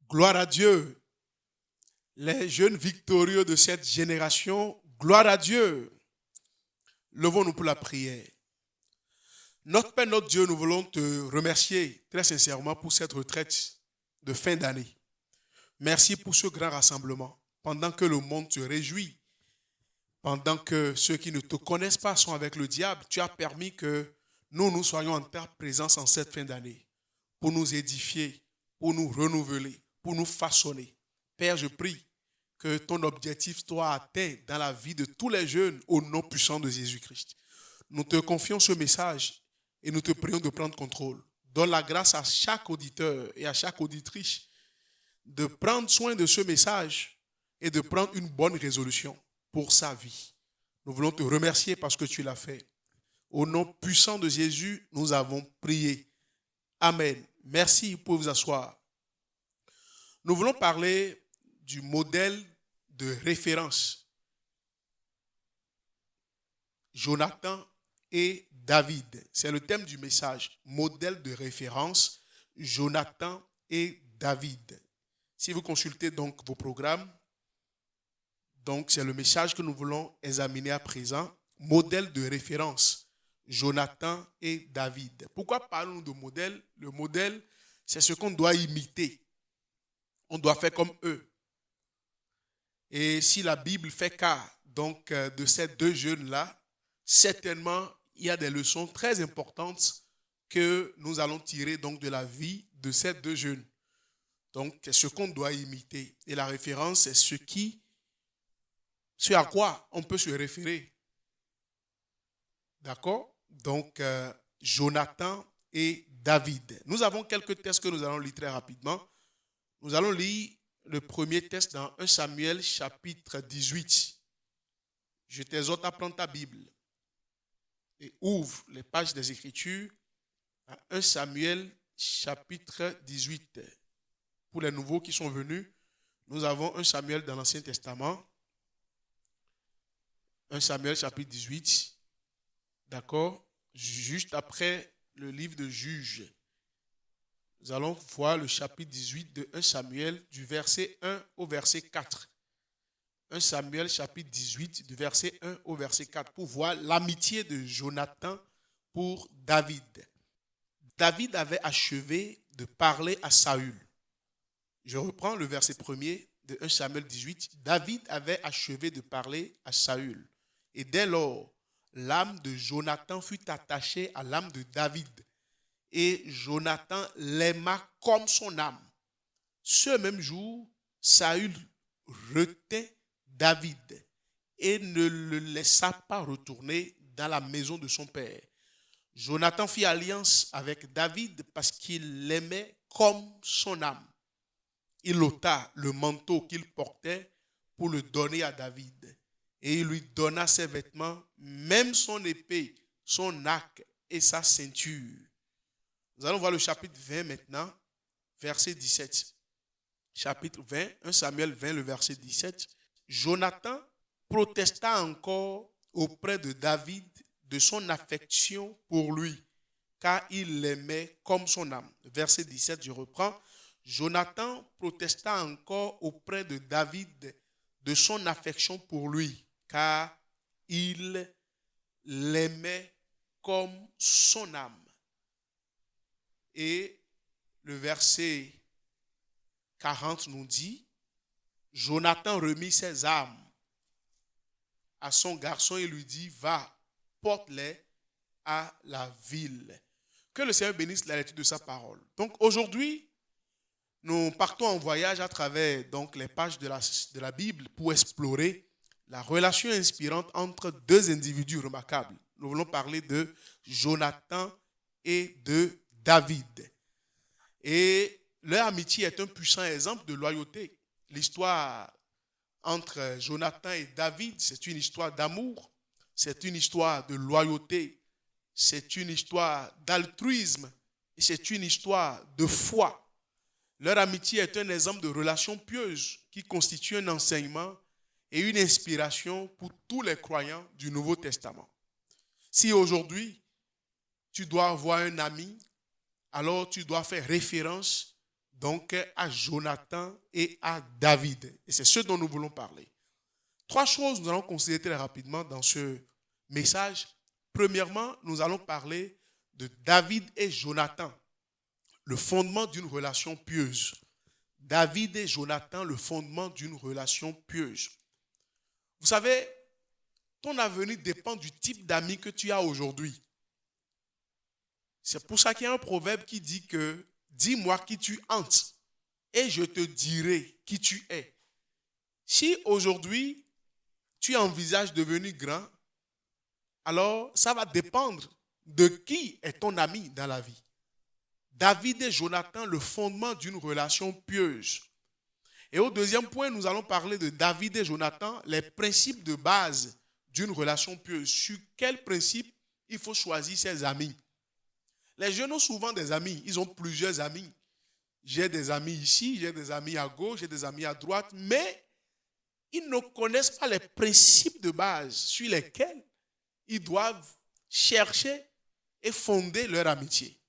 Gloire à Dieu. Les jeunes victorieux de cette génération, gloire à Dieu. Levons-nous pour la prière. Notre Père, notre Dieu, nous voulons te remercier très sincèrement pour cette retraite de fin d'année. Merci pour ce grand rassemblement. Pendant que le monde se réjouit, pendant que ceux qui ne te connaissent pas sont avec le diable, tu as permis que nous soyons en ta présence en cette fin d'année pour nous édifier, pour nous renouveler, pour nous façonner. Père, je prie que ton objectif soit atteint dans la vie de tous les jeunes au nom puissant de Jésus-Christ. Nous te confions ce message et nous te prions de prendre contrôle. Donne la grâce à chaque auditeur et à chaque auditrice de prendre soin de ce message et de prendre une bonne résolution pour sa vie. Nous voulons te remercier parce que tu l'as fait. Au nom puissant de Jésus, nous avons prié. Amen. Merci, vous pouvez vous asseoir. Nous voulons parler du modèle de référence. Jonathan et David. C'est le thème du message. Modèle de référence, Jonathan et David. Si vous consultez donc vos programmes, donc c'est le message que nous voulons examiner à présent. Modèle de référence, Jonathan et David. Pourquoi parlons-nous de modèle? Le modèle, c'est ce qu'on doit imiter. On doit faire comme eux. Et si la Bible fait cas donc, de ces deux jeunes-là, certainement, il y a des leçons très importantes que nous allons tirer donc, de la vie de ces deux jeunes. Donc, c'est ce qu'on doit imiter. Et la référence, c'est ce à quoi on peut se référer. D'accord? Donc, Jonathan et David. Nous avons quelques textes que nous allons lire très rapidement. Nous allons lire le premier texte dans 1 Samuel chapitre 18. Je t'exhorte à prendre ta Bible et ouvre les pages des Écritures à 1 Samuel chapitre 18. Pour les nouveaux qui sont venus, nous avons 1 Samuel dans l'Ancien Testament. 1 Samuel chapitre 18. D'accord? Juste après le livre de Juges. Nous allons voir le chapitre 18 de 1 Samuel du verset 1 au verset 4. 1 Samuel chapitre 18 du verset 1 au verset 4 pour voir l'amitié de Jonathan pour David. David avait achevé de parler à Saül. Je reprends le verset 1er de 1 Samuel 18. David avait achevé de parler à Saül. Et dès lors, l'âme de Jonathan fut attachée à l'âme de David. Et Jonathan l'aima comme son âme. Ce même jour, Saül retint David et ne le laissa pas retourner dans la maison de son père. Jonathan fit alliance avec David parce qu'il l'aimait comme son âme. Il ôta le manteau qu'il portait pour le donner à David. Et il lui donna ses vêtements, même son épée, son arc et sa ceinture. Nous allons voir le chapitre 20 maintenant, verset 17. Chapitre 20, 1 Samuel 20, le verset 17. Jonathan protesta encore auprès de David de son affection pour lui, car il l'aimait comme son âme. Verset 17, je reprends. Jonathan protesta encore auprès de David de son affection pour lui, car il l'aimait comme son âme. Et le verset 40 nous dit, Jonathan remit ses armes à son garçon et lui dit, va, porte-les à la ville. Que le Seigneur bénisse la lecture de sa parole. Donc aujourd'hui, nous partons en voyage à travers donc, les pages de la Bible pour explorer la relation inspirante entre deux individus remarquables. Nous voulons parler de Jonathan et de David. Et leur amitié est un puissant exemple de loyauté. L'histoire entre Jonathan et David, c'est une histoire d'amour, c'est une histoire de loyauté, c'est une histoire d'altruisme et c'est une histoire de foi. Leur amitié est un exemple de relation pieuse qui constitue un enseignement et une inspiration pour tous les croyants du Nouveau Testament. Si aujourd'hui, tu dois avoir un ami, alors tu dois faire référence donc à Jonathan et à David. Et c'est ce dont nous voulons parler. Trois choses nous allons considérer très rapidement dans ce message. Premièrement, nous allons parler de David et Jonathan, le fondement d'une relation pieuse. David et Jonathan, le fondement d'une relation pieuse. Vous savez, ton avenir dépend du type d'amis que tu as aujourd'hui. C'est pour ça qu'il y a un proverbe qui dit que « Dis-moi qui tu hantes et je te dirai qui tu es ». Si aujourd'hui, tu envisages de devenir grand, alors ça va dépendre de qui est ton ami dans la vie. David et Jonathan, le fondement d'une relation pieuse. Et au deuxième point, nous allons parler de David et Jonathan, les principes de base d'une relation pieuse. Sur quels principes il faut choisir ses amis. Les jeunes ont souvent des amis, ils ont plusieurs amis. J'ai des amis ici, j'ai des amis à gauche, j'ai des amis à droite, mais ils ne connaissent pas les principes de base sur lesquels ils doivent chercher et fonder leur amitié.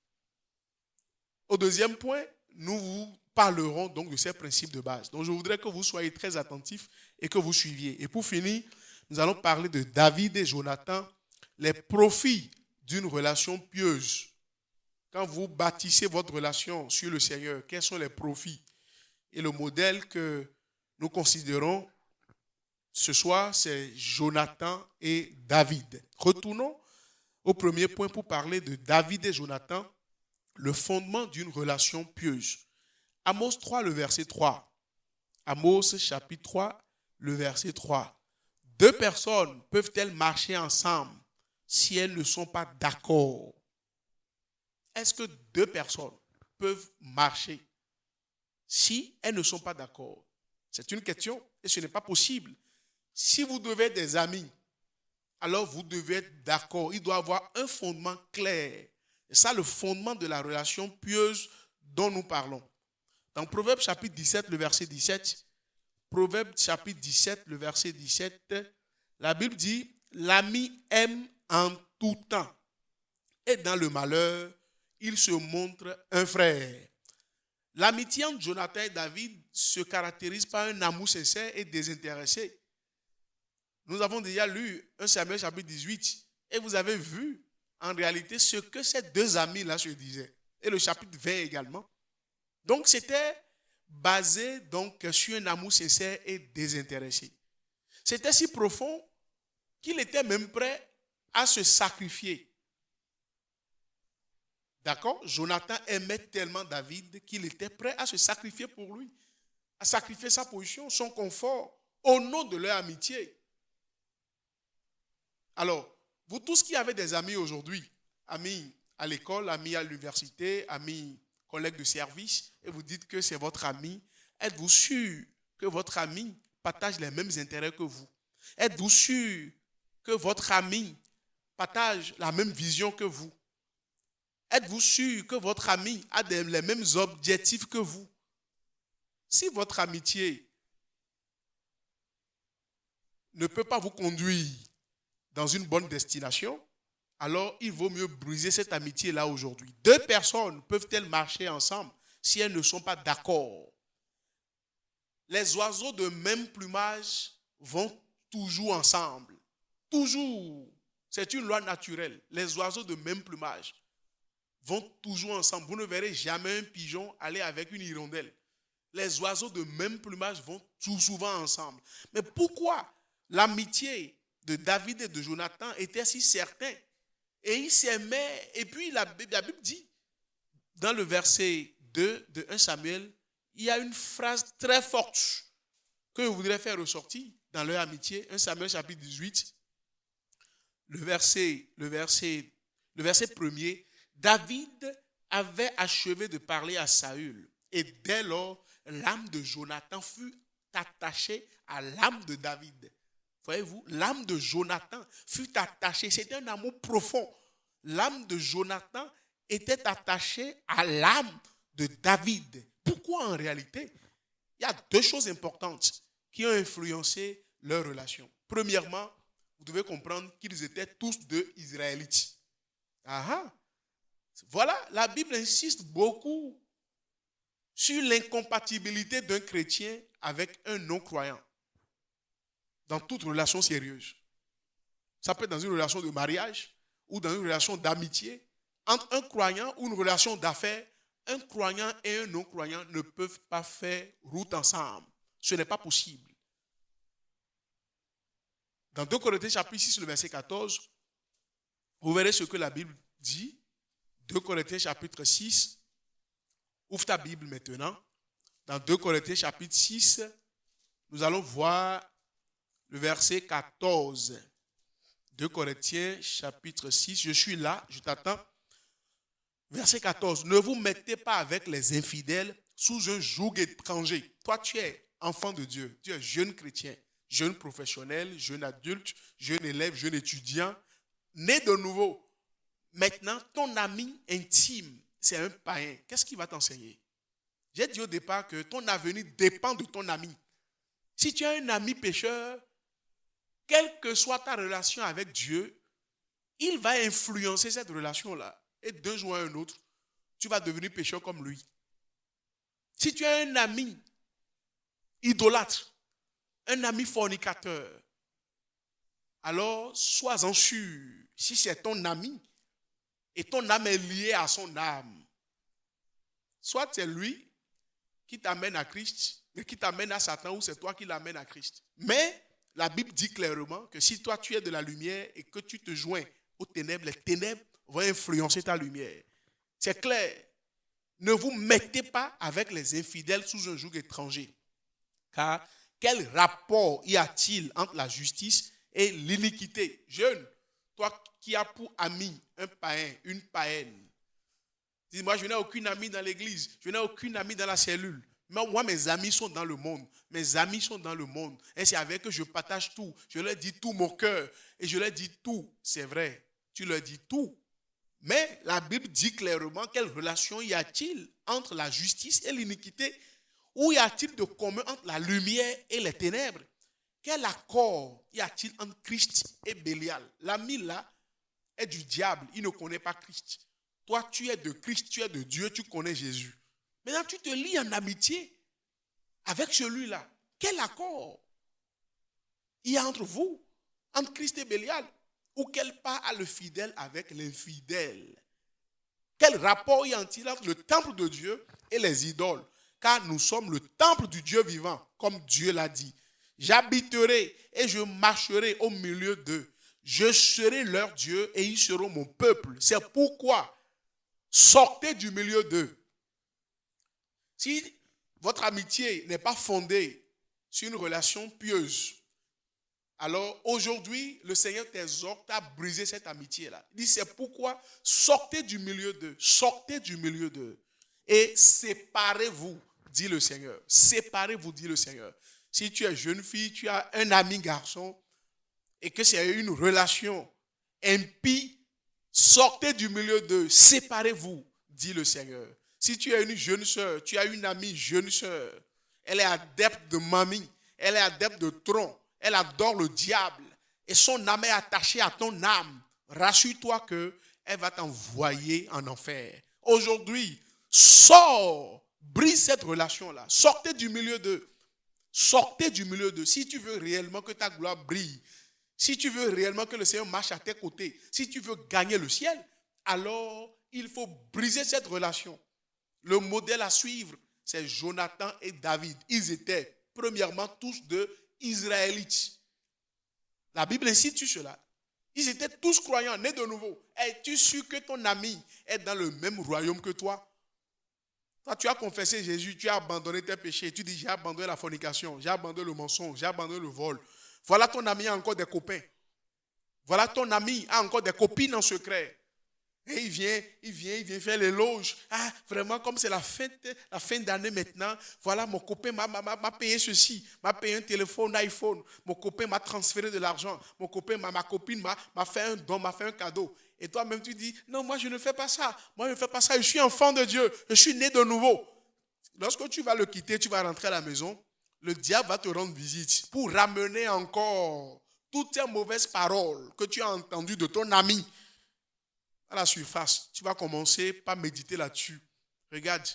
Au deuxième point, nous vous parlerons donc de ces principes de base. Donc je voudrais que vous soyez très attentifs et que vous suiviez. Et pour finir, nous allons parler de David et Jonathan, les profits d'une relation pieuse. Quand vous bâtissez votre relation sur le Seigneur, quels sont les profits? Et le modèle que nous considérons ce soir, c'est Jonathan et David. Retournons au premier point pour parler de David et Jonathan, le fondement d'une relation pieuse. Amos 3, le verset 3. Amos chapitre 3, le verset 3. Deux personnes peuvent-elles marcher ensemble si elles ne sont pas d'accord? Est-ce que deux personnes peuvent marcher si elles ne sont pas d'accord? C'est une question et ce n'est pas possible. Si vous devez être des amis, alors vous devez être d'accord. Il doit y avoir un fondement clair. C'est ça le fondement de la relation pieuse dont nous parlons. Dans Proverbe chapitre 17, le verset 17, Proverbe chapitre 17, le verset 17, la Bible dit « L'ami aime en tout temps, et dans le malheur, il se montre un frère. » L'amitié entre Jonathan et David se caractérise par un amour sincère et désintéressé. Nous avons déjà lu 1 Samuel chapitre 18 et vous avez vu en réalité ce que ces deux amis-là se disaient. Et le chapitre 20 également. Donc c'était basé donc sur un amour sincère et désintéressé. C'était si profond qu'il était même prêt à se sacrifier. D'accord? Jonathan aimait tellement David qu'il était prêt à se sacrifier pour lui, à sacrifier sa position, son confort, au nom de leur amitié. Alors, vous tous qui avez des amis aujourd'hui, amis à l'école, amis à l'université, amis, collègues de service, et vous dites que c'est votre ami, êtes-vous sûr que votre ami partage les mêmes intérêts que vous? Êtes-vous sûr que votre ami partage la même vision que vous? Êtes-vous sûr que votre ami a les mêmes objectifs que vous? Si votre amitié ne peut pas vous conduire dans une bonne destination, alors il vaut mieux briser cette amitié-là aujourd'hui. Deux personnes peuvent-elles marcher ensemble si elles ne sont pas d'accord? Les oiseaux de même plumage vont toujours ensemble. Toujours. C'est une loi naturelle. Les oiseaux de même plumage vont toujours ensemble. Vous ne verrez jamais un pigeon aller avec une hirondelle. Les oiseaux de même plumage vont tout souvent ensemble. Mais pourquoi l'amitié de David et de Jonathan était si certaine? Et ils s'aimaient. Et puis la Bible dit, dans le verset 2 de 1 Samuel, il y a une phrase très forte que je voudrais faire ressortir dans leur amitié. 1 Samuel chapitre 18, le verset 1er. David avait achevé de parler à Saül. Et dès lors, l'âme de Jonathan fut attachée à l'âme de David. Voyez-vous, l'âme de Jonathan fut attachée. C'était un amour profond. L'âme de Jonathan était attachée à l'âme de David. Pourquoi en réalité? Il y a deux choses importantes qui ont influencé leur relation. Premièrement, vous devez comprendre qu'ils étaient tous deux Israélites. Voilà, la Bible insiste beaucoup sur l'incompatibilité d'un chrétien avec un non-croyant dans toute relation sérieuse. Ça peut être dans une relation de mariage ou dans une relation d'amitié. Entre un croyant ou une relation d'affaires, un croyant et un non-croyant ne peuvent pas faire route ensemble. Ce n'est pas possible. Dans 2 Corinthiens chapitre 6, le verset 14, vous verrez ce que la Bible dit. 2 Corinthiens chapitre 6, ouvre ta Bible maintenant. Dans 2 Corinthiens chapitre 6, nous allons voir le verset 14. 2 Corinthiens chapitre 6, je suis là, je t'attends. Verset 14, ne vous mettez pas avec les infidèles sous un joug étranger. Toi, tu es enfant de Dieu, tu es jeune chrétien, jeune professionnel, jeune adulte, jeune élève, jeune étudiant, né de nouveau. Maintenant, ton ami intime, c'est un païen. Qu'est-ce qu'il va t'enseigner? J'ai dit au départ que ton avenir dépend de ton ami. Si tu as un ami pécheur, quelle que soit ta relation avec Dieu, il va influencer cette relation-là. Et d'un jour à un autre, tu vas devenir pécheur comme lui. Si tu as un ami idolâtre, un ami fornicateur, alors sois-en sûr, si c'est ton ami, et ton âme est liée à son âme, soit c'est lui qui t'amène à Christ, mais qui t'amène à Satan, ou c'est toi qui l'amènes à Christ. Mais la Bible dit clairement que si toi tu es de la lumière et que tu te joins aux ténèbres, les ténèbres vont influencer ta lumière. C'est clair. Ne vous mettez pas avec les infidèles sous un joug étranger. Car quel rapport y a-t-il entre la justice et l'iniquité? Jeune, toi qui as pour ami un païen, une païenne. Dis-moi, je n'ai aucune amie dans l'église, je n'ai aucune amie dans la cellule. Mais moi, mes amis sont dans le monde. Mes amis sont dans le monde. Et c'est avec eux que je partage tout. Je leur dis tout mon cœur. Et je leur dis tout. C'est vrai, tu leur dis tout. Mais la Bible dit clairement quelle relation y a-t-il entre la justice et l'iniquité? Où y a-t-il de commun entre la lumière et les ténèbres? Quel accord y a-t-il entre Christ et Bélial? L'ami là est du diable, il ne connaît pas Christ. Toi, tu es de Christ, tu es de Dieu, tu connais Jésus. Maintenant, tu te lis en amitié avec celui-là. Quel accord il y a entre vous, entre Christ et Bélial? Ou quel part a le fidèle avec l'infidèle? Quel rapport y a-t-il entre le temple de Dieu et les idoles? Car nous sommes le temple du Dieu vivant, comme Dieu l'a dit. J'habiterai et je marcherai au milieu d'eux. Je serai leur Dieu et ils seront mon peuple. C'est pourquoi sortez du milieu d'eux. Si votre amitié n'est pas fondée sur une relation pieuse, alors aujourd'hui, le Seigneur t'exhorte à briser cette amitié-là. Il dit, c'est pourquoi sortez du milieu d'eux. Sortez du milieu d'eux. Et séparez-vous, dit le Seigneur. Séparez-vous, dit le Seigneur. Si tu es jeune fille, tu as un ami garçon, et que c'est une relation impie, sortez du milieu d'eux. Séparez-vous, dit le Seigneur. Si tu es une jeune sœur, tu as une amie jeune sœur, elle est adepte de mamie, elle est adepte de tronc, elle adore le diable et son âme est attachée à ton âme. Rassure-toi qu'elle va t'envoyer en enfer. Aujourd'hui, sors, brise cette relation-là. Sortez du milieu d'eux. Sortez du milieu d'eux. Si tu veux réellement que ta gloire brille, si tu veux réellement que le Seigneur marche à tes côtés, si tu veux gagner le ciel, alors il faut briser cette relation. Le modèle à suivre, c'est Jonathan et David. Ils étaient premièrement tous deux Israélites. La Bible insiste sur cela. Ils étaient tous croyants, nés de nouveau. Es-tu sûr que ton ami est dans le même royaume que toi? Toi, tu as confessé Jésus, tu as abandonné tes péchés. Tu dis, j'ai abandonné la fornication, j'ai abandonné le mensonge, j'ai abandonné le vol. Voilà, ton ami a encore des copains. Voilà, ton ami a encore des copines en secret. Et il vient faire l'éloge. Ah, vraiment, comme c'est la fin d'année maintenant, voilà, mon copain m'a payé ceci, m'a payé un téléphone, un iPhone. Mon copain m'a transféré de l'argent. Ma copine m'a fait un don, m'a fait un cadeau. Et toi-même, tu dis, non, moi, je ne fais pas ça. Moi, je ne fais pas ça. Je suis enfant de Dieu. Je suis né de nouveau. Lorsque tu vas le quitter, tu vas rentrer à la maison, le diable va te rendre visite pour ramener encore toutes ces mauvaises paroles que tu as entendues de ton ami à la surface. Tu vas commencer par méditer là-dessus. Regarde,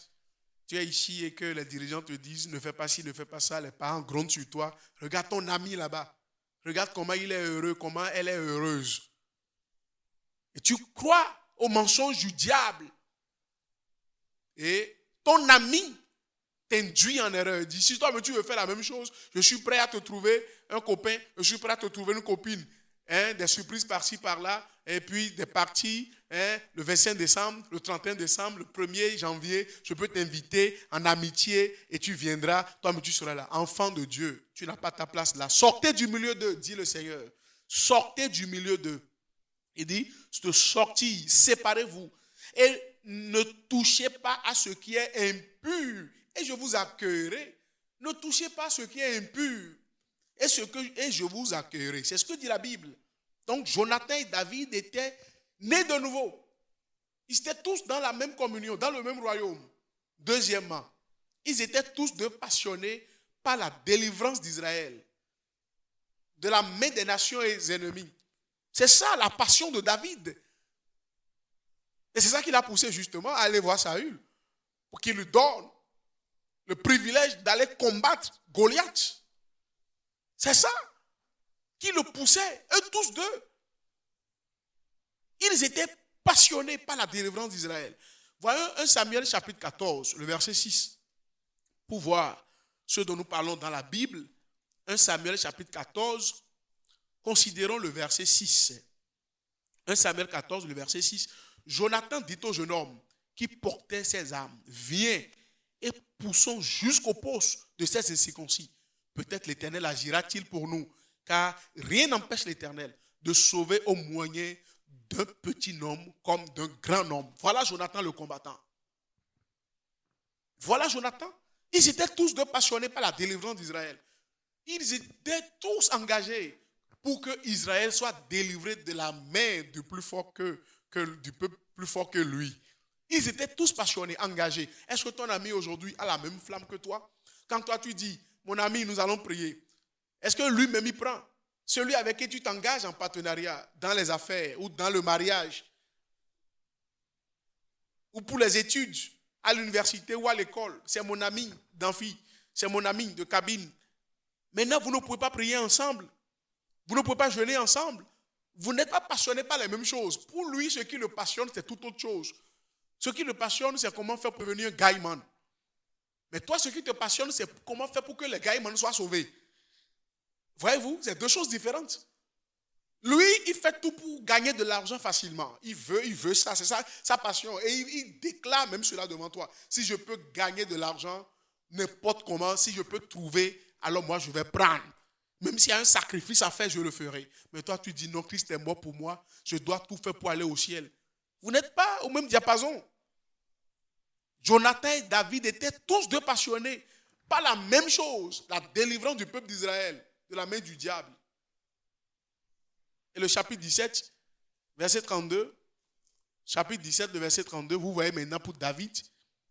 Tu es ici et que les dirigeants te disent ne fais pas ci, ne fais pas ça, les parents grondent sur toi. Regarde ton ami là-bas. Regarde comment il est heureux, comment elle est heureuse. Et tu crois au mensonge du diable. Et ton ami t'induit en erreur. Il dit, si toi tu veux faire la même chose, je suis prêt à te trouver un copain, je suis prêt à te trouver une copine. Des surprises par-ci, par-là, et puis des parties, le 25 décembre, le 31 décembre, le 1er janvier, je peux t'inviter en amitié et tu viendras, toi-même tu seras là. Enfant de Dieu, tu n'as pas ta place là. Sortez du milieu d'eux, dit le Seigneur. Sortez du milieu d'eux. Il dit, sortez, séparez-vous et ne touchez pas à ce qui est impur. Et je vous accueillerai. Ne touchez pas à ce qui est impur. Et je vous accueillerai. C'est ce que dit la Bible. Donc, Jonathan et David étaient nés de nouveau. Ils étaient tous dans la même communion, dans le même royaume. Deuxièmement, ils étaient tous deux passionnés par la délivrance d'Israël, de la main des nations et des ennemis. C'est ça la passion de David. Et c'est ça qui l'a poussé justement à aller voir Saül, pour qu'il lui donne le privilège d'aller combattre Goliath. C'est ça qui le poussait, eux tous deux. Ils étaient passionnés par la délivrance d'Israël. Voyons 1 Samuel chapitre 14, le verset 6, pour voir ce dont nous parlons dans la Bible. 1 Samuel chapitre 14, considérons le verset 6. 1 Samuel 14, le verset 6. Jonathan dit au jeune homme qui portait ses armes, viens et poussons jusqu'au poste de ces incirconcis. Peut-être l'Éternel agira-t-il pour nous, car rien n'empêche l'Éternel de sauver au moyen d'un petit homme comme d'un grand homme. Voilà Jonathan le combattant. Voilà Jonathan. Ils étaient tous deux passionnés par la délivrance d'Israël. Ils étaient tous engagés pour que Israël soit délivré de la main du plus fort du peuple plus fort que lui. Ils étaient tous passionnés, engagés. Est-ce que ton ami aujourd'hui a la même flamme que toi? Quand toi tu dis, mon ami, nous allons prier, est-ce que lui-même il prend? Celui avec qui tu t'engages en partenariat, dans les affaires ou dans le mariage, ou pour les études, à l'université ou à l'école, c'est mon ami d'amphi, c'est mon ami de cabine. Maintenant, vous ne pouvez pas prier ensemble. Vous ne pouvez pas jeûner ensemble. Vous n'êtes pas passionné par les mêmes choses. Pour lui, ce qui le passionne, c'est tout autre chose. Ce qui le passionne, c'est comment faire prévenir un gaiman. Mais toi, ce qui te passionne, c'est comment faire pour que les gaimans soient sauvés. Voyez-vous, c'est deux choses différentes. Lui, il fait tout pour gagner de l'argent facilement. Il veut ça, c'est ça sa passion. Et il déclare même cela devant toi. Si je peux gagner de l'argent, n'importe comment, si je peux trouver, alors moi, je vais prendre. Même s'il y a un sacrifice à faire, je le ferai. Mais toi, tu dis non, Christ est mort pour moi. Je dois tout faire pour aller au ciel. Vous n'êtes pas au même diapason. Jonathan et David étaient tous deux passionnés par la même chose, la délivrance du peuple d'Israël de la main du diable. Et le chapitre 17, verset 32, chapitre 17, le verset 32, vous voyez maintenant pour David,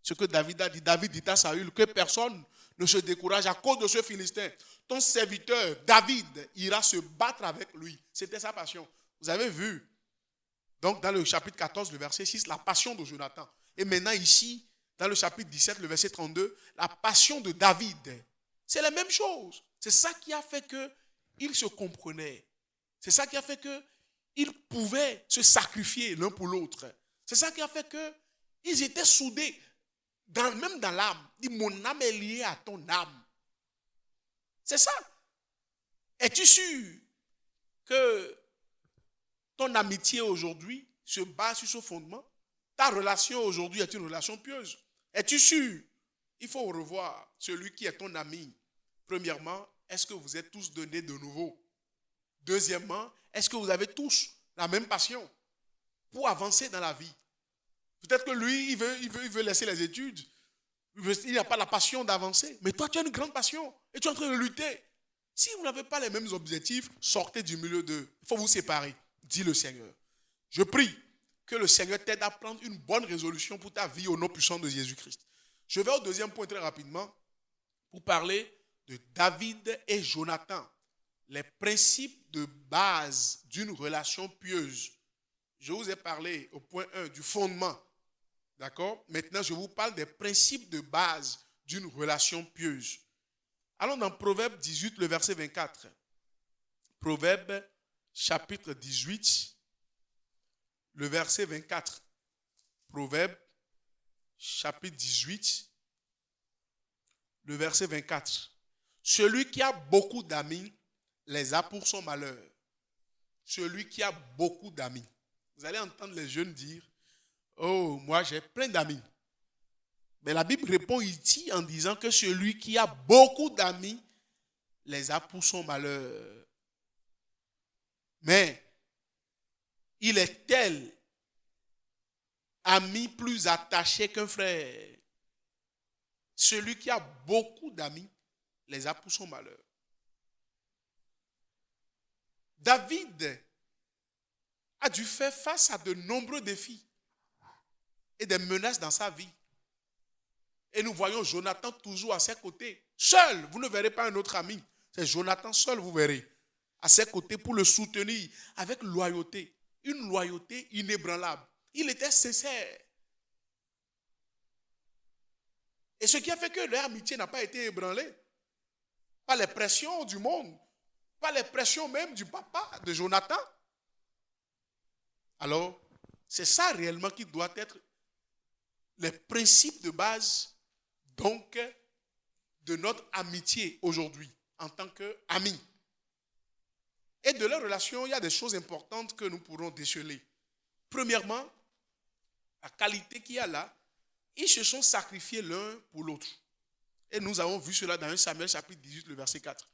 ce que David a dit. David dit à Saül que personne ne se décourage à cause de ce Philistin. Ton serviteur, David, ira se battre avec lui. C'était sa passion. Vous avez vu, donc dans le chapitre 14, le verset 6, la passion de Jonathan. Et maintenant ici, dans le chapitre 17, le verset 32, la passion de David. C'est la même chose. C'est ça qui a fait qu'ils se comprenaient. C'est ça qui a fait qu'ils pouvaient se sacrifier l'un pour l'autre. C'est ça qui a fait qu'ils étaient soudés, même dans l'âme. Dit, mon âme est liée à ton âme. C'est ça. Es-tu sûr que ton amitié aujourd'hui se base sur ce fondement? Ta relation aujourd'hui est une relation pieuse. Es-tu sûr? Il faut revoir celui qui est ton ami. Premièrement, est-ce que vous êtes tous donnés de nouveau? Deuxièmement, est-ce que vous avez tous la même passion pour avancer dans la vie? Peut-être que lui, il veut laisser les études. Il n'a pas la passion d'avancer. Mais toi, tu as une grande passion et tu es en train de lutter. Si vous n'avez pas les mêmes objectifs, sortez du milieu d'eux. Il faut vous séparer, dit le Seigneur. Je prie que le Seigneur t'aide à prendre une bonne résolution pour ta vie au nom puissant de Jésus-Christ. Je vais au deuxième point très rapidement pour parler de David et Jonathan. Les principes de base d'une relation pieuse. Je vous ai parlé au point 1 du fondement. D'accord? Maintenant, je vous parle des principes de base d'une relation pieuse. Allons dans Proverbe 18, le verset 24. Proverbe chapitre 18, le verset 24. Proverbe chapitre 18, le verset 24. Celui qui a beaucoup d'amis les a pour son malheur. Celui qui a beaucoup d'amis. Vous allez entendre les jeunes dire, oh, moi j'ai plein d'amis. Mais la Bible répond ici en disant que celui qui a beaucoup d'amis les a pour son malheur. Mais il est tel ami plus attaché qu'un frère. Celui qui a beaucoup d'amis les a pour son malheur. David a dû faire face à de nombreux défis et des menaces dans sa vie. Et nous voyons Jonathan toujours à ses côtés. Seul, vous ne verrez pas un autre ami. C'est Jonathan seul, vous verrez. À ses côtés pour le soutenir avec loyauté. Une loyauté inébranlable. Il était sincère. Et ce qui a fait que leur amitié n'a pas été ébranlée. Pas les pressions du monde. Pas les pressions même du papa de Jonathan. Alors, c'est ça réellement qui doit être les principes de base, donc, de notre amitié aujourd'hui, en tant qu'amis. Et de leur relation, il y a des choses importantes que nous pourrons déceler. Premièrement, la qualité qu'il y a là, ils se sont sacrifiés l'un pour l'autre. Et nous avons vu cela dans 1 Samuel chapitre 18, le verset 4.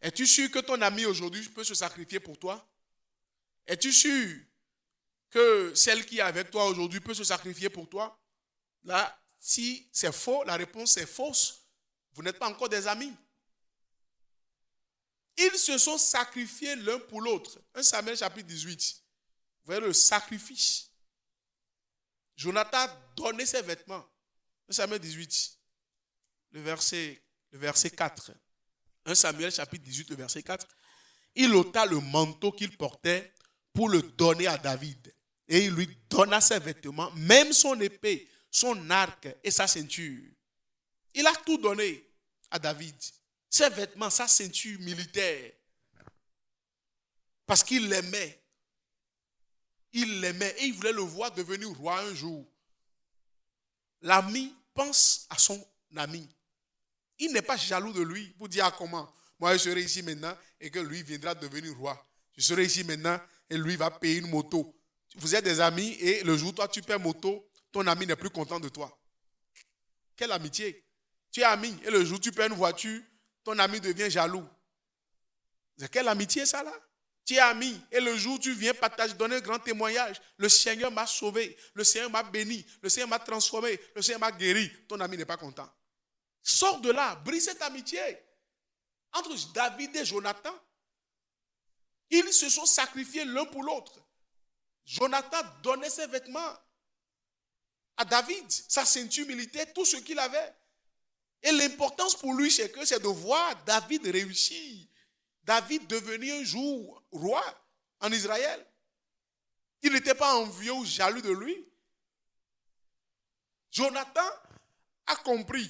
Es-tu sûr que ton ami aujourd'hui peut se sacrifier pour toi? Es-tu sûr que celle qui est avec toi aujourd'hui peut se sacrifier pour toi? Là, si c'est faux, la réponse est fausse. Vous n'êtes pas encore des amis. Ils se sont sacrifiés l'un pour l'autre. 1 Samuel chapitre 18. Vous voyez le sacrifice. Jonathan a donné ses vêtements. 1 Samuel 18, le verset 4. 1 Samuel chapitre 18, le verset 4. Il ôta le manteau qu'il portait pour le donner à David. Et il lui donna ses vêtements, même son épée, son arc et sa ceinture. Il a tout donné à David. Ses vêtements, sa ceinture militaire. Parce qu'il l'aimait. Il l'aimait et il voulait le voir devenir roi un jour. L'ami pense à son ami. Il n'est pas jaloux de lui pour dire comment. Moi, je serai ici maintenant et que lui viendra devenir roi. Je serai ici maintenant et lui va payer une moto. Vous êtes des amis et le jour où toi tu paies moto, ton ami n'est plus content de toi. Quelle amitié. Tu es ami et le jour où tu paies une voiture, ton ami devient jaloux. C'est quelle amitié ça là? Tu es ami et le jour où tu viens partager, donner un grand témoignage, le Seigneur m'a sauvé, le Seigneur m'a béni, le Seigneur m'a transformé, le Seigneur m'a guéri. Ton ami n'est pas content. Sors de là, brise cette amitié. Entre David et Jonathan, ils se sont sacrifiés l'un pour l'autre. Jonathan donnait ses vêtements à David, sa ceinture militaire, tout ce qu'il avait. Et l'importance pour lui, c'est de voir David réussir. David devenir un jour roi en Israël. Il n'était pas envieux ou jaloux de lui. Jonathan a compris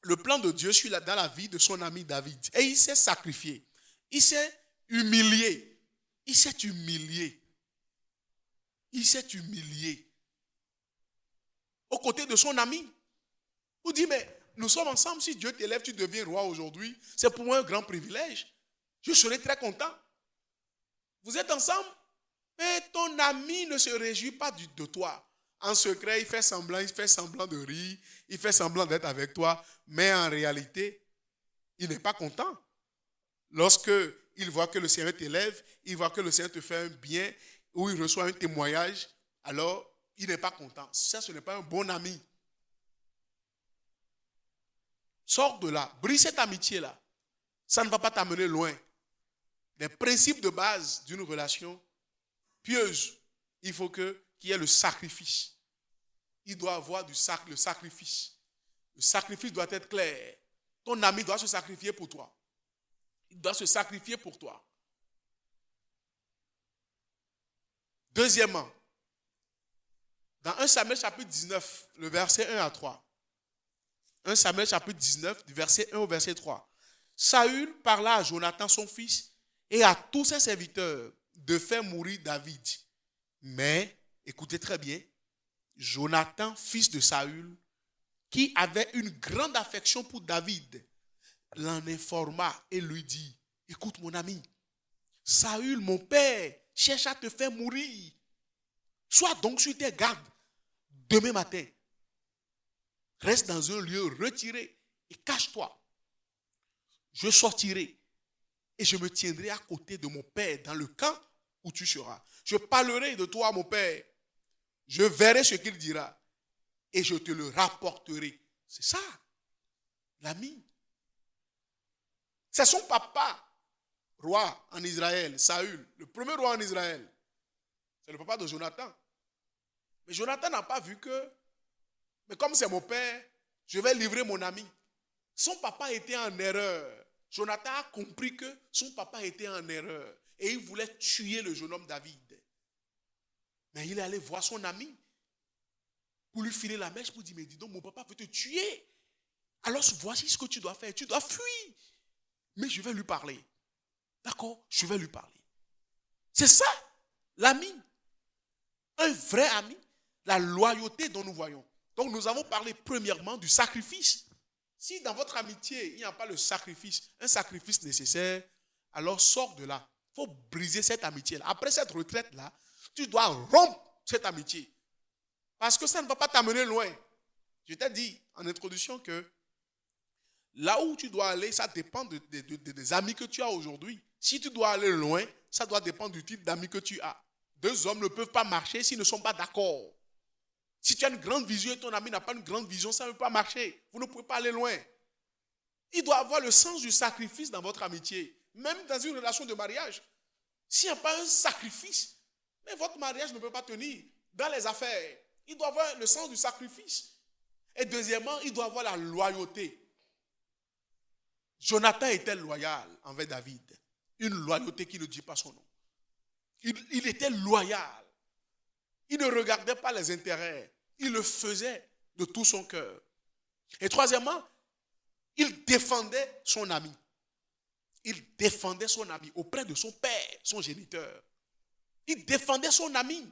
le plan de Dieu dans la vie de son ami David. Et il s'est sacrifié. Il s'est humilié. Il s'est humilié. Il s'est humilié. Aux côtés de son ami. Vous dites, mais nous sommes ensemble. Si Dieu t'élève, tu deviens roi aujourd'hui. C'est pour moi un grand privilège. Je serai très content. Vous êtes ensemble, mais ton ami ne se réjouit pas de toi. En secret, il fait semblant de rire, il fait semblant d'être avec toi, mais en réalité, il n'est pas content. Lorsque il voit que le Seigneur t'élève, il voit que le Seigneur te fait un bien, ou il reçoit un témoignage, alors il n'est pas content. Ça, ce n'est pas un bon ami. Sors de là, brise cette amitié-là. Ça ne va pas t'amener loin. Les principes de base d'une relation pieuse, il faut qu'il y ait le sacrifice. Il doit avoir le sacrifice. Le sacrifice doit être clair. Ton ami doit se sacrifier pour toi. Il doit se sacrifier pour toi. Deuxièmement, Dans 1 Samuel chapitre 19, le verset 1 à 3. 1 Samuel chapitre 19, du verset 1 au verset 3. Saül parla à Jonathan son fils et à tous ses serviteurs de faire mourir David. Mais, écoutez très bien, Jonathan, fils de Saül, qui avait une grande affection pour David, l'en informa et lui dit, écoute mon ami, Saül, mon père, cherche à te faire mourir. Sois donc sur tes gardes demain matin. Reste dans un lieu retiré et cache-toi. Je sortirai et je me tiendrai à côté de mon père dans le camp où tu seras. Je parlerai de toi, mon père. Je verrai ce qu'il dira et je te le rapporterai. C'est ça, l'ami. C'est son papa, roi en Israël, Saül, le premier roi en Israël. C'est le papa de Jonathan. Mais Jonathan n'a pas vu que, mais comme c'est mon père, je vais livrer mon ami. Son papa était en erreur. Jonathan a compris que son papa était en erreur. Et il voulait tuer le jeune homme David. Mais il est allé voir son ami pour lui filer la mèche, pour dire, mais dis donc, mon papa veut te tuer. Alors voici ce que tu dois faire. Tu dois fuir. Mais je vais lui parler. D'accord? Je vais lui parler. C'est ça, l'ami. Un vrai ami. La loyauté dont nous voyons. Donc nous avons parlé premièrement du sacrifice. Si dans votre amitié, il n'y a pas le sacrifice, un sacrifice nécessaire, alors sors de là. Il faut briser cette amitié-là. Après cette retraite-là, tu dois rompre cette amitié. Parce que ça ne va pas t'amener loin. Je t'ai dit en introduction que là où tu dois aller, ça dépend des amis que tu as aujourd'hui. Si tu dois aller loin, ça doit dépendre du type d'amis que tu as. Deux hommes ne peuvent pas marcher s'ils ne sont pas d'accord. Si tu as une grande vision et ton ami n'a pas une grande vision, ça ne peut pas marcher. Vous ne pouvez pas aller loin. Il doit avoir le sens du sacrifice dans votre amitié. Même dans une relation de mariage. S'il n'y a pas un sacrifice, mais votre mariage ne peut pas tenir. Dans les affaires, il doit avoir le sens du sacrifice. Et deuxièmement, il doit avoir la loyauté. Jonathan était loyal envers David. Une loyauté qui ne dit pas son nom. Il était loyal. Il ne regardait pas les intérêts. Il le faisait de tout son cœur. Et troisièmement, il défendait son ami. Il défendait son ami auprès de son père, son géniteur. Il défendait son ami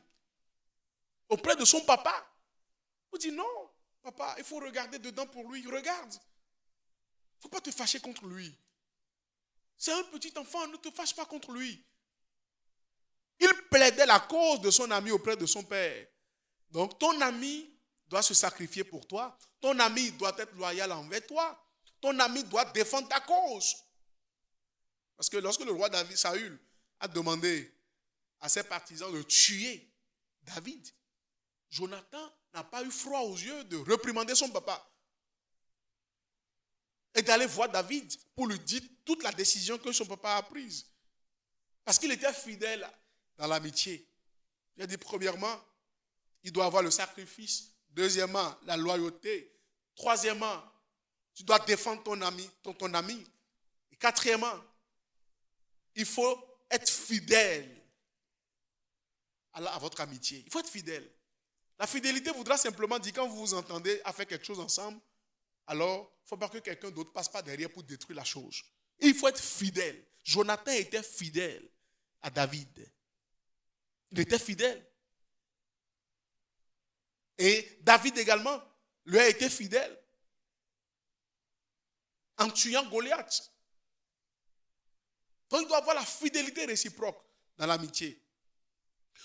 auprès de son papa. Il dit non, papa, il faut regarder dedans pour lui. Regarde. Il ne faut pas te fâcher contre lui. C'est un petit enfant, ne te fâche pas contre lui. Il plaidait la cause de son ami auprès de son père. Donc ton ami doit se sacrifier pour toi. Ton ami doit être loyal envers toi. Ton ami doit défendre ta cause. Parce que lorsque le roi David, Saül, a demandé à ses partisans de tuer David, Jonathan n'a pas eu froid aux yeux de réprimander son papa. Et d'aller voir David pour lui dire toute la décision que son papa a prise. Parce qu'il était fidèle dans l'amitié. Il a dit premièrement, il doit avoir le sacrifice. Deuxièmement, la loyauté. Troisièmement, tu dois défendre ton ami. Et quatrièmement, il faut être fidèle à votre amitié. Il faut être fidèle. La fidélité voudra simplement dire quand vous vous entendez à faire quelque chose ensemble, alors il ne faut pas que quelqu'un d'autre passe pas derrière pour détruire la chose. Il faut être fidèle. Jonathan était fidèle à David. Il était fidèle. Et David également lui a été fidèle en tuant Goliath. Donc il doit avoir la fidélité réciproque dans l'amitié.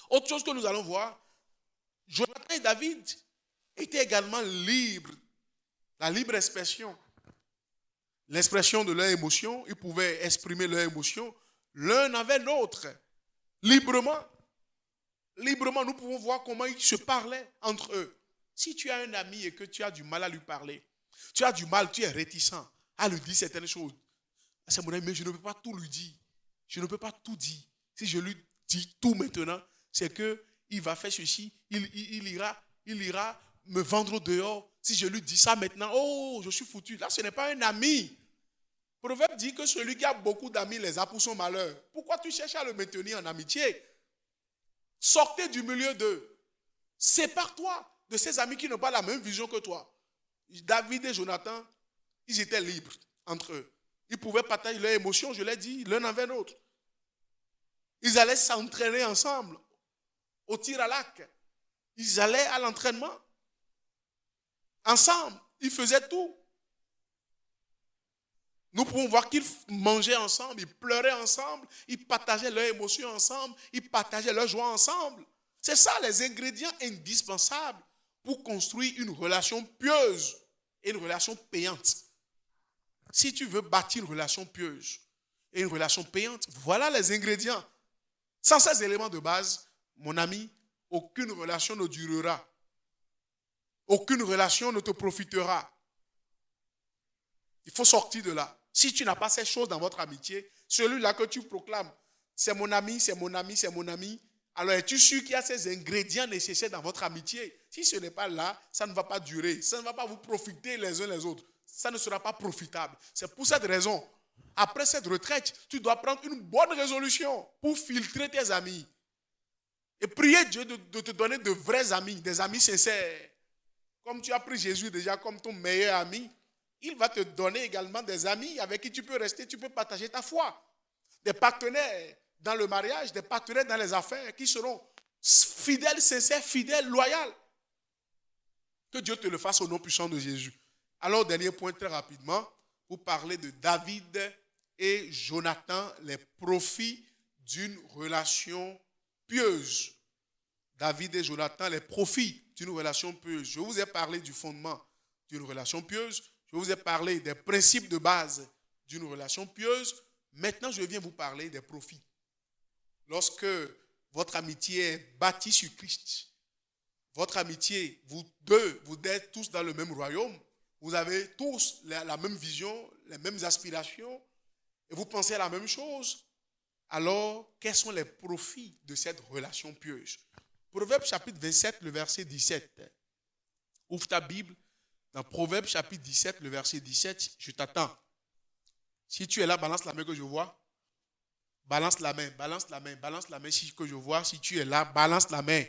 Autre chose que nous allons voir, Jonathan et David étaient également libres. La libre expression. L'expression de leurs émotions, ils pouvaient exprimer leurs émotions l'un envers l'autre, librement. Librement, nous pouvons voir comment ils se parlaient entre eux. Si tu as un ami et que tu as du mal à lui parler, tu as du mal, tu es réticent à lui dire certaines choses. C'est mon ami, mais je ne peux pas tout lui dire. Je ne peux pas tout dire. Si je lui dis tout maintenant, c'est qu'il va faire ceci, il ira me vendre au dehors. Si je lui dis ça maintenant, oh, je suis foutu. Là, ce n'est pas un ami. Le proverbe dit que celui qui a beaucoup d'amis les a pour son malheur. Pourquoi tu cherches à le maintenir en amitié? Sortez du milieu d'eux. Sépare-toi de ces amis qui n'ont pas la même vision que toi. David et Jonathan, ils étaient libres entre eux. Ils pouvaient partager leurs émotions, je l'ai dit, l'un envers l'autre. Ils allaient s'entraîner ensemble au tir à l'arc. Ils allaient à l'entraînement. Ensemble, ils faisaient tout. Nous pouvons voir qu'ils mangeaient ensemble, ils pleuraient ensemble, ils partageaient leurs émotions ensemble, ils partageaient leur joie ensemble. C'est ça les ingrédients indispensables pour construire une relation pieuse et une relation payante. Si tu veux bâtir une relation pieuse et une relation payante, voilà les ingrédients. Sans ces éléments de base, mon ami, aucune relation ne durera. Aucune relation ne te profitera. Il faut sortir de là. Si tu n'as pas ces choses dans votre amitié, celui-là que tu proclames, c'est mon ami, c'est mon ami, c'est mon ami, alors es-tu sûr qu'il y a ces ingrédients nécessaires dans votre amitié? Si ce n'est pas là, ça ne va pas durer. Ça ne va pas vous profiter les uns les autres. Ça ne sera pas profitable. C'est pour cette raison, après cette retraite, tu dois prendre une bonne résolution pour filtrer tes amis. Et prier Dieu de te donner de vrais amis, des amis sincères. Comme tu as pris Jésus déjà comme ton meilleur ami, il va te donner également des amis avec qui tu peux rester, tu peux partager ta foi. Des partenaires dans le mariage, des partenaires dans les affaires qui seront fidèles, sincères, fidèles, loyaux. Que Dieu te le fasse au nom puissant de Jésus. Alors, dernier point très rapidement, pour parler de David et Jonathan, les profits d'une relation pieuse. David et Jonathan, les profits d'une relation pieuse. Je vous ai parlé du fondement d'une relation pieuse. Je vous ai parlé des principes de base d'une relation pieuse. Maintenant, je viens vous parler des profits. Lorsque votre amitié est bâtie sur Christ, votre amitié, vous deux, vous êtes tous dans le même royaume, vous avez tous la même vision, les mêmes aspirations, et vous pensez à la même chose, alors quels sont les profits de cette relation pieuse? Proverbe chapitre 27, le verset 17. Ouvre ta Bible. Dans Proverbe chapitre 17, le verset 17, je t'attends. Si tu es là, balance la main que je vois. Balance la main, balance la main, balance la main que je vois. Si tu es là, balance la main.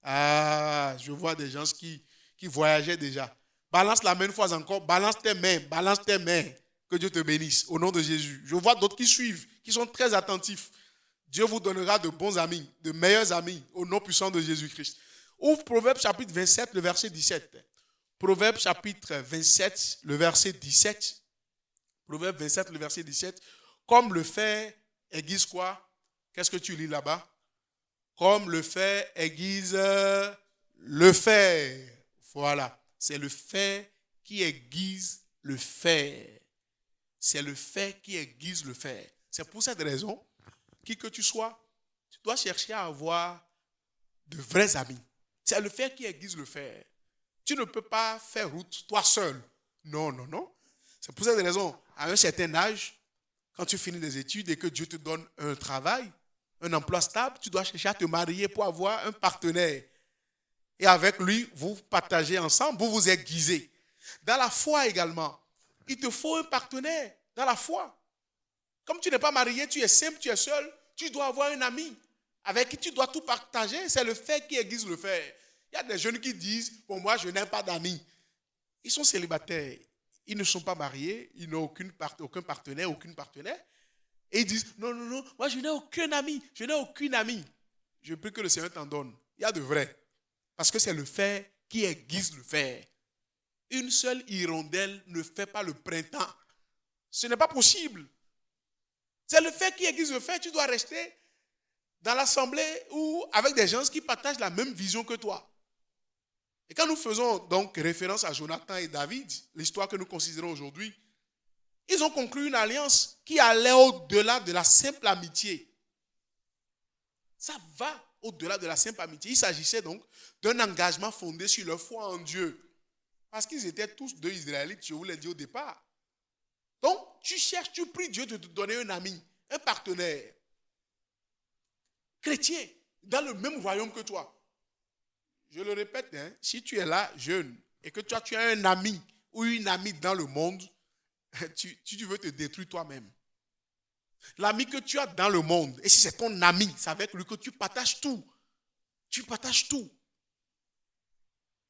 Ah, je vois des gens qui voyageaient déjà. Balance la main une fois encore. Balance tes mains, balance tes mains. Que Dieu te bénisse au nom de Jésus. Je vois d'autres qui suivent, qui sont très attentifs. Dieu vous donnera de bons amis, de meilleurs amis au nom puissant de Jésus-Christ. Ouvre Proverbe chapitre 27, le verset 17. Proverbe chapitre 27, le verset 17. Proverbe 27, le verset 17. Comme le fer aiguise quoi? Qu'est-ce que tu lis là-bas? Comme le fer aiguise le fer. Voilà. C'est le fer qui aiguise le fer. C'est le fer qui aiguise le fer. C'est pour cette raison, qui que tu sois, tu dois chercher à avoir de vrais amis. C'est le fer qui aiguise le fer. Tu ne peux pas faire route toi seul. Non, non, non. C'est pour cette raison, à un certain âge, quand tu finis des études et que Dieu te donne un travail, un emploi stable, tu dois chercher à te marier pour avoir un partenaire. Et avec lui, vous partagez ensemble, vous vous aiguisez. Dans la foi également, il te faut un partenaire dans la foi. Comme tu n'es pas marié, tu es simple, tu es seul, tu dois avoir un ami avec qui tu dois tout partager. C'est le fer qui aiguise le fer. Il y a des jeunes qui disent, pour moi, je n'ai pas d'amis. Ils sont célibataires. Ils ne sont pas mariés, ils n'ont aucun partenaire, aucune partenaire. Et ils disent, non, non, non, moi je n'ai aucun ami, je n'ai aucune amie. Je prie que le Seigneur t'en donne. Il y a de vrai. Parce que c'est le fer qui aiguise le fer. Une seule hirondelle ne fait pas le printemps. Ce n'est pas possible. C'est le fer qui aiguise le fer. Tu dois rester dans l'assemblée ou avec des gens qui partagent la même vision que toi. Et quand nous faisons donc référence à Jonathan et David, l'histoire que nous considérons aujourd'hui, ils ont conclu une alliance qui allait au-delà de la simple amitié. Ça va au-delà de la simple amitié. Il s'agissait donc d'un engagement fondé sur leur foi en Dieu. Parce qu'ils étaient tous deux Israélites, je vous l'ai dit au départ. Donc, tu cherches, tu pries Dieu de te donner un ami, un partenaire chrétien, dans le même royaume que toi. Je le répète, si tu es là, jeune, et que tu as un ami ou une amie dans le monde, tu veux te détruire toi-même. L'ami que tu as dans le monde, et si c'est ton ami, c'est avec lui que tu partages tout. Tu partages tout.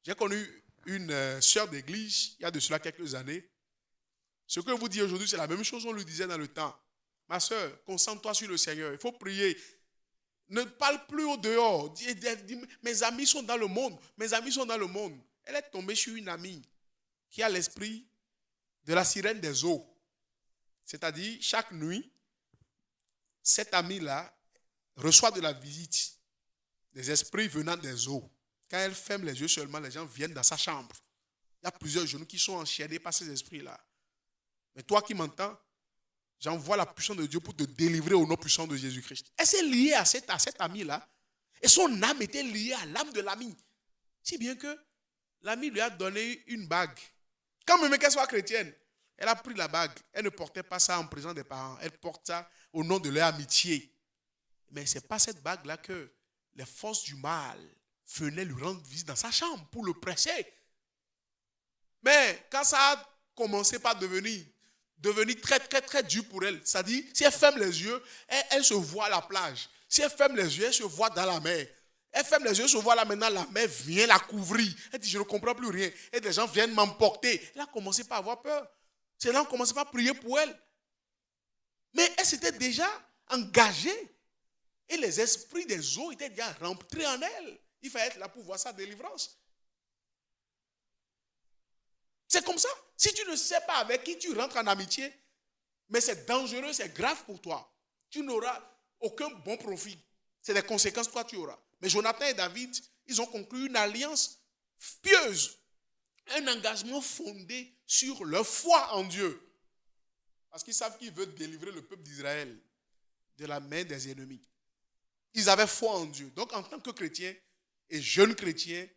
J'ai connu une sœur d'église, il y a de cela quelques années. Ce que vous dites aujourd'hui, c'est la même chose qu'on lui disait dans le temps. Ma sœur, concentre-toi sur le Seigneur. Il faut prier. Ne parle plus au dehors. Dis, mes amis sont dans le monde. Mes amis sont dans le monde. Elle est tombée sur une amie qui a l'esprit de la sirène des eaux. C'est-à-dire, chaque nuit, cette amie-là reçoit de la visite des esprits venant des eaux. Quand elle ferme les yeux seulement, les gens viennent dans sa chambre. Il y a plusieurs genoux qui sont enchaînés par ces esprits-là. Mais toi qui m'entends, j'envoie la puissance de Dieu pour te délivrer au nom puissant de Jésus-Christ. Elle s'est liée à cette amie-là. Et son âme était liée à l'âme de l'ami. Si bien que l'ami lui a donné une bague. Quand même qu'elle soit chrétienne, elle a pris la bague. Elle ne portait pas ça en présence des parents. Elle porte ça au nom de leur amitié. Mais ce n'est pas cette bague-là que les forces du mal venaient lui rendre visite dans sa chambre pour le presser. Mais quand ça a commencé par devenir très, très, très dur pour elle, c'est-à-dire, si elle ferme les yeux, elle se voit à la plage. Si elle ferme les yeux, elle se voit dans la mer. Elle ferme les yeux, elle se voit là maintenant, la mer vient la couvrir. Elle dit, je ne comprends plus rien. Et des gens viennent m'emporter. Elle a commencé par avoir peur. Ces gens ont commencé par prier pour elle. Mais elle s'était déjà engagée. Et les esprits des eaux étaient déjà rentrés en elle. Il fallait être là pour voir sa délivrance. C'est comme ça. Si tu ne sais pas avec qui tu rentres en amitié, mais c'est dangereux, c'est grave pour toi. Tu n'auras aucun bon profit. C'est des conséquences que toi tu auras. Mais Jonathan et David, ils ont conclu une alliance pieuse. Un engagement fondé sur leur foi en Dieu. Parce qu'ils savent qu'ils veulent délivrer le peuple d'Israël de la main des ennemis. Ils avaient foi en Dieu. Donc en tant que chrétien et jeune chrétien,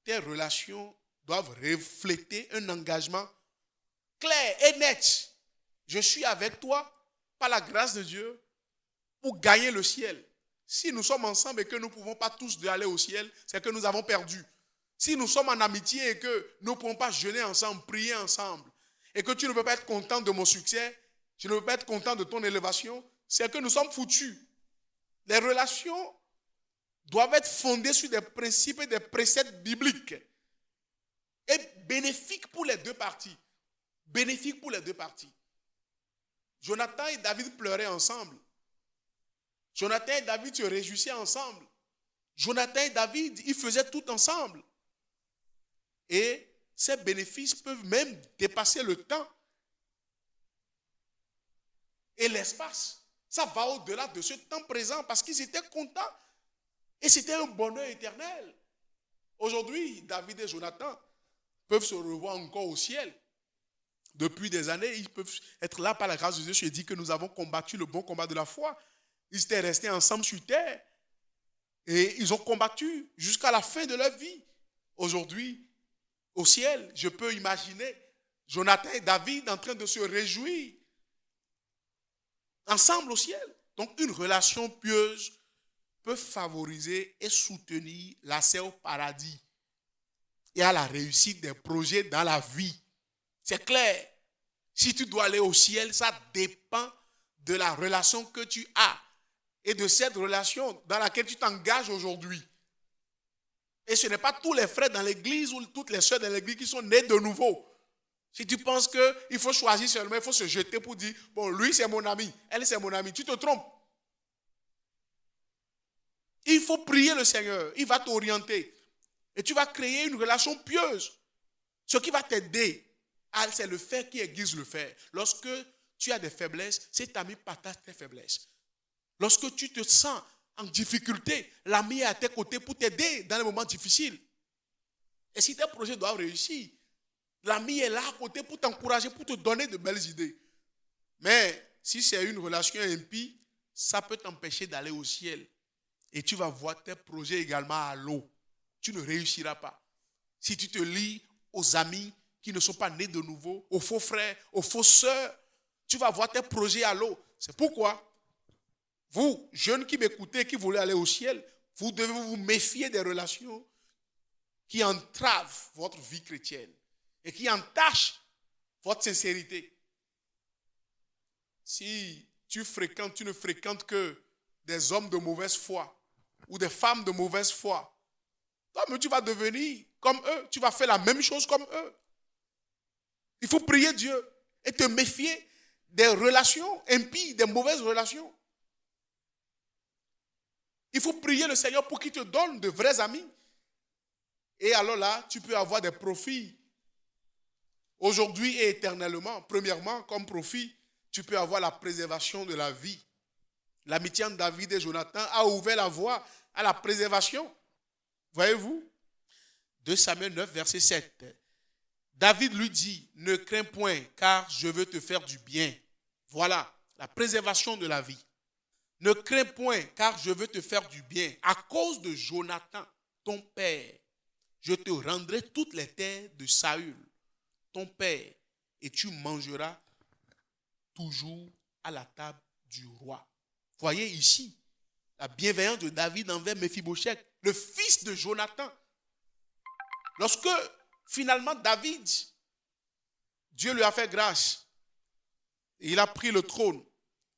tes relations doivent refléter un engagement clair et net. Je suis avec toi, par la grâce de Dieu, pour gagner le ciel. Si nous sommes ensemble et que nous ne pouvons pas tous aller au ciel, c'est que nous avons perdu. Si nous sommes en amitié et que nous ne pouvons pas jeûner ensemble, prier ensemble, et que tu ne peux pas être content de mon succès, je ne peux pas être content de ton élévation, c'est que nous sommes foutus. Les relations doivent être fondées sur des principes et des préceptes bibliques. Et bénéfiques pour les deux parties. Bénéfiques pour les deux parties. Jonathan et David pleuraient ensemble. Jonathan et David se réjouissaient ensemble. Jonathan et David, ils faisaient tout ensemble. Et ces bénéfices peuvent même dépasser le temps et l'espace. Ça va au-delà de ce temps présent parce qu'ils étaient contents. Et c'était un bonheur éternel. Aujourd'hui, David et Jonathan peuvent se revoir encore au ciel. Depuis des années, ils peuvent être là par la grâce de Dieu. Je dis que nous avons combattu le bon combat de la foi. Ils étaient restés ensemble sur terre. Et ils ont combattu jusqu'à la fin de leur vie. Aujourd'hui, au ciel, je peux imaginer Jonathan et David en train de se réjouir. Ensemble au ciel. Donc une relation pieuse peut favoriser et soutenir l'accès au paradis et à la réussite des projets dans la vie. C'est clair. Si tu dois aller au ciel, ça dépend de la relation que tu as et de cette relation dans laquelle tu t'engages aujourd'hui. Et ce n'est pas tous les frères dans l'église ou toutes les sœurs dans l'église qui sont nés de nouveau. Si tu penses qu'il faut choisir seulement, il faut se jeter pour dire, bon, lui c'est mon ami, elle c'est mon ami, tu te trompes. Il faut prier le Seigneur, il va t'orienter. Et tu vas créer une relation pieuse. Ce qui va t'aider, c'est le fer qui aiguise le fer. Lorsque tu as des faiblesses, cet ami partage tes faiblesses. Lorsque tu te sens en difficulté, l'ami est à tes côtés pour t'aider dans les moments difficiles. Et si tes projets doivent réussir, l'ami est là à côté pour t'encourager, pour te donner de belles idées. Mais si c'est une relation impie, ça peut t'empêcher d'aller au ciel. Et tu vas voir tes projets également à l'eau. Tu ne réussiras pas. Si tu te lis aux amis qui ne sont pas nés de nouveau, aux faux frères, aux fausses sœurs, tu vas voir tes projets à l'eau. C'est pourquoi, vous, jeunes qui m'écoutez, qui voulez aller au ciel, vous devez vous méfier des relations qui entravent votre vie chrétienne et qui entachent votre sincérité. Si tu ne fréquentes que des hommes de mauvaise foi ou des femmes de mauvaise foi, Toi-même, tu vas devenir comme eux. Tu vas faire la même chose comme eux. Il faut prier Dieu et te méfier des relations impies, des mauvaises relations. Il faut prier le Seigneur pour qu'il te donne de vrais amis. Et alors là, tu peux avoir des profits. Aujourd'hui et éternellement, premièrement, comme profit, tu peux avoir la préservation de la vie. L'amitié entre David et Jonathan a ouvert la voie à la préservation. Voyez-vous? 2 Samuel 9, verset 7. David lui dit, ne crains point, car je veux te faire du bien. Voilà, la préservation de la vie. Ne crains point, car je veux te faire du bien. À cause de Jonathan, ton père, je te rendrai toutes les terres de Saül, ton père, et tu mangeras toujours à la table du roi. Voyez ici la bienveillance de David envers Méphibosheth, le fils de Jonathan. Lorsque finalement David, Dieu lui a fait grâce, et il a pris le trône,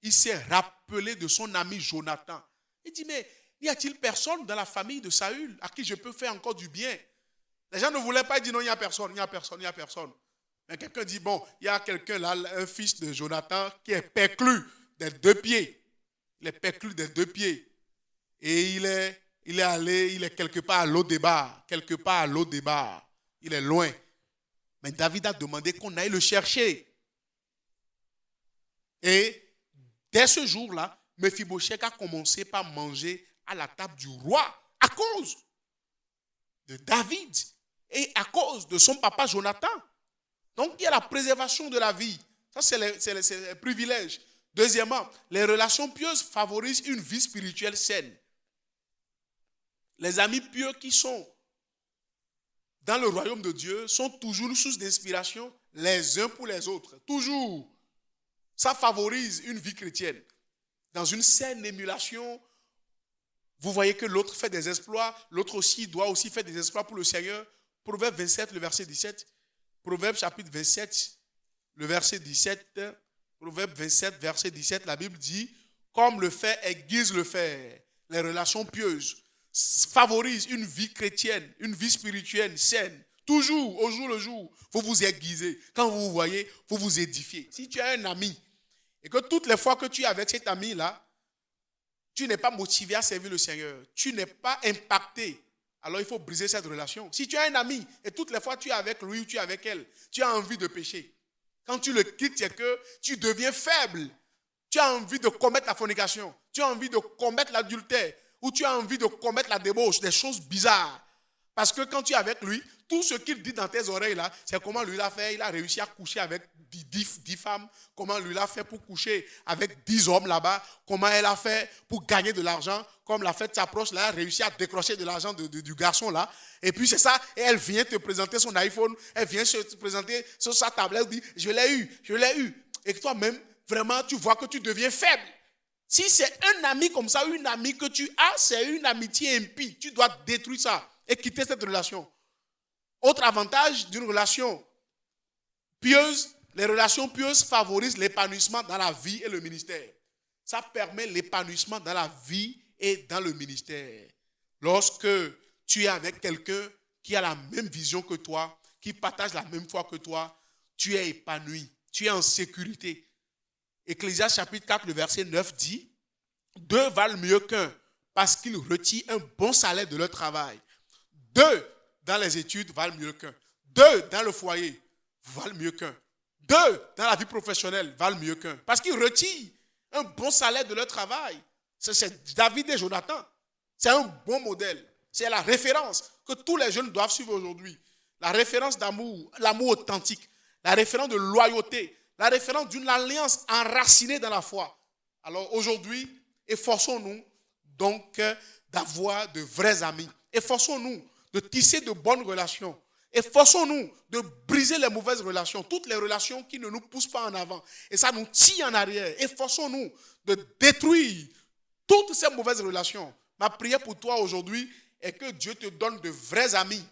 il s'est rappelé de son ami Jonathan. Il dit, mais n'y a-t-il personne dans la famille de Saül à qui je peux faire encore du bien? Les gens ne voulaient pas dire non, il n'y a personne, il n'y a personne, il n'y a personne. Mais quelqu'un dit, bon, il y a quelqu'un là, un fils de Jonathan qui est perclus des 2 pieds. Il est perclus des 2 pieds. Et il est allé, il est quelque part à l'O-Débar. Quelque part à l'O-Débar. Il est loin. Mais David a demandé qu'on aille le chercher. Et dès ce jour-là, Méphibosheth a commencé par manger à la table du roi à cause de David et à cause de son papa Jonathan. Donc, il y a la préservation de la vie. Ça, c'est le privilège. Deuxièmement, les relations pieuses favorisent une vie spirituelle saine. Les amis pieux qui sont dans le royaume de Dieu sont toujours une source d'inspiration les uns pour les autres. Toujours. Ça favorise une vie chrétienne. Dans une saine émulation, vous voyez que l'autre fait des exploits, l'autre aussi doit aussi faire des exploits pour le Seigneur. Proverbe 27, le verset 17. Proverbe chapitre 27, le verset 17. Proverbe 27, verset 17, la Bible dit, comme le fer aiguise le fer, les relations pieuses favorisent une vie chrétienne, une vie spirituelle saine. Toujours, au jour le jour, vous vous aiguisez. Quand vous vous voyez, vous vous édifiez. Si tu as un ami et que toutes les fois que tu es avec cet ami-là, tu n'es pas motivé à servir le Seigneur, tu n'es pas impacté, alors il faut briser cette relation. Si tu as un ami et toutes les fois tu es avec lui ou tu es avec elle, tu as envie de pécher. Quand tu le quittes, c'est que tu deviens faible. Tu as envie de commettre la fornication, tu as envie de commettre l'adultère, ou tu as envie de commettre la débauche, des choses bizarres. Parce que quand tu es avec lui, tout ce qu'il dit dans tes oreilles là, c'est comment lui l'a fait. Il a réussi à coucher avec 10 femmes. Comment lui l'a fait pour coucher avec 10 hommes là-bas. Comment elle a fait pour gagner de l'argent. Comme la fête s'approche, là, elle a réussi à décrocher de l'argent du garçon là. Et puis c'est ça. Et elle vient te présenter son iPhone. Elle vient te présenter sur sa tablette. Elle dit, je l'ai eu. Et toi-même, vraiment, tu vois que tu deviens faible. Si c'est un ami comme ça, une amie que tu as, c'est une amitié impie. Tu dois détruire ça et quitter cette relation. Autre avantage d'une relation pieuse, les relations pieuses favorisent l'épanouissement dans la vie et le ministère. Ça permet l'épanouissement dans la vie et dans le ministère. Lorsque tu es avec quelqu'un qui a la même vision que toi, qui partage la même foi que toi, tu es épanoui, tu es en sécurité. Ecclésiaste chapitre 4, le verset 9 dit, 2 valent mieux qu'un parce qu'ils retirent un bon salaire de leur travail. 2 dans les études valent mieux qu'un. 2 dans le foyer valent mieux qu'un. 2 dans la vie professionnelle valent mieux qu'un. Parce qu'ils retirent un bon salaire de leur travail. C'est David et Jonathan. C'est un bon modèle. C'est la référence que tous les jeunes doivent suivre aujourd'hui. La référence d'amour, l'amour authentique. La référence de loyauté. La référence d'une alliance enracinée dans la foi. Alors aujourd'hui, efforçons-nous donc d'avoir de vrais amis. Efforçons-nous de tisser de bonnes relations. Efforçons-nous de briser les mauvaises relations, toutes les relations qui ne nous poussent pas en avant. Et ça nous tire en arrière. Efforçons-nous de détruire toutes ces mauvaises relations. Ma prière pour toi aujourd'hui est que Dieu te donne de vrais amis.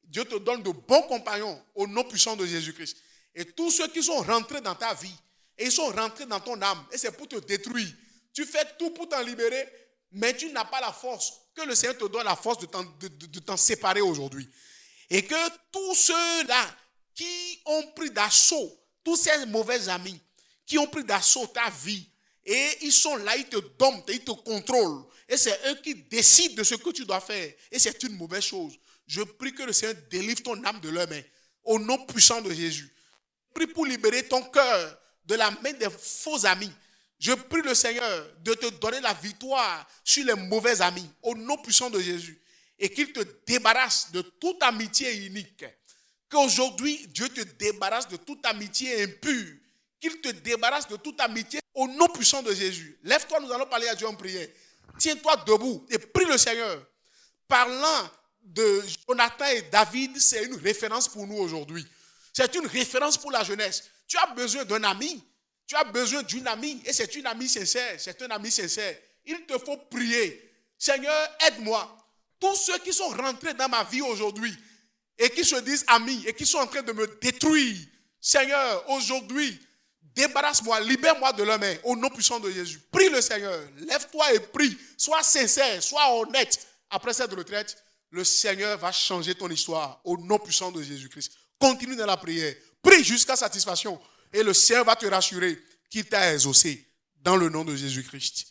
Dieu te donne de bons compagnons au nom puissant de Jésus-Christ. Et tous ceux qui sont rentrés dans ta vie, et ils sont rentrés dans ton âme, et c'est pour te détruire. Tu fais tout pour t'en libérer, mais tu n'as pas la force. que le Seigneur te donne la force de t'en séparer aujourd'hui. Et que tous ceux-là qui ont pris d'assaut, tous ces mauvais amis, qui ont pris d'assaut ta vie, et ils sont là, ils te domptent, ils te contrôlent. Et c'est eux qui décident de ce que tu dois faire. Et c'est une mauvaise chose. Je prie que le Seigneur délivre ton âme de leurs mains. Au nom puissant de Jésus. Je prie pour libérer ton cœur de la main des faux amis. Je prie le Seigneur de te donner la victoire sur les mauvais amis. Au nom puissant de Jésus. Et qu'il te débarrasse de toute amitié inique. Qu'aujourd'hui, Dieu te débarrasse de toute amitié impure. Qu'il te débarrasse de toute amitié au nom puissant de Jésus. Lève-toi, nous allons parler à Dieu en prière. Tiens-toi debout et prie le Seigneur. Parlant de Jonathan et David, c'est une référence pour nous aujourd'hui. C'est une référence pour la jeunesse. Tu as besoin d'un ami. Tu as besoin d'une amie. Et c'est une amie sincère. C'est un ami sincère. Il te faut prier. Seigneur, aide-moi. Tous ceux qui sont rentrés dans ma vie aujourd'hui et qui se disent amis et qui sont en train de me détruire. Seigneur, aujourd'hui, débarrasse-moi, libère-moi de leurs mains, au nom puissant de Jésus. Prie le Seigneur, lève-toi et prie. Sois sincère, sois honnête. Après cette retraite, le Seigneur va changer ton histoire, au nom puissant de Jésus-Christ. Continue dans la prière, prie jusqu'à satisfaction. Et le Seigneur va te rassurer qu'il t'a exaucé, dans le nom de Jésus-Christ.